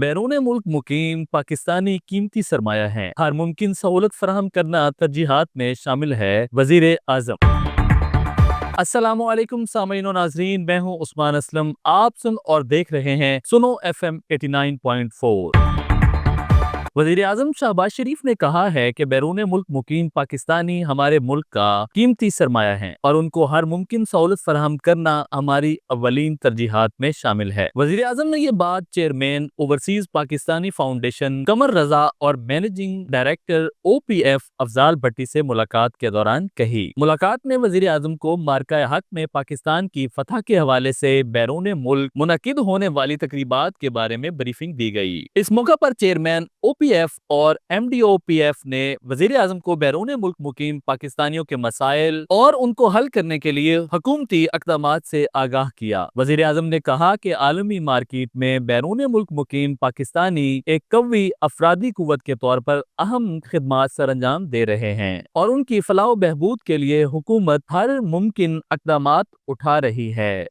बैरून मुल्क मुकीम पाकिस्तानी कीमती सरमाया हैं। हर मुमकिन सहूलत फराहम करना तरजीहात में शामिल है वजीर आजम। अस्सलामुअलैकुम सामीन और नाजरीन, मैं हूं उस्मान असलम। आप सुन और देख रहे हैं सुनो FM 89.4। वजीर आजम शहबाज शरीफ ने कहा है कि बैरून मुल्क मुकीम पाकिस्तानी हमारे मुल्क का कीमती सरमाया हैं और उनको हर मुमकिन सहूलत फराहम करना हमारी अव्वलीन तरजीहात में शामिल है। वजीर आजम ने ये बात चेयरमैन ओवरसीज पाकिस्तानी फाउंडेशन कमर रजा और मैनेजिंग डायरेक्टर OPF अफजाल भट्टी से मुलाकात के दौरान कही। मुलाकात में वजीर आजम को मार्का हक में पाकिस्तान की फतह के हवाले से बैरून मुल्क मुनक्किद होने वाली तकरीबात के बारे में ब्रीफिंग दी गई। इस मौका पर चेयरमैन OPF और MDOPF ने वजीर आजम को बैरून मुल्क मुकीम पाकिस्तानियों के मसाइल और उनको हल करने के लिए हुकूमती इक़दामात से आगाह किया। वजीर आजम ने कहा कि आलमी मार्केट में बैरून मुल्क मुकीम पाकिस्तानी एक कवी अफरादी कुव्वत के तौर पर अहम खिदमात सर अंजाम दे रहे हैं और उनकी फलाह बहबूद के लिए हुकूमत हर मुमकिन इक़दामात उठा रही है।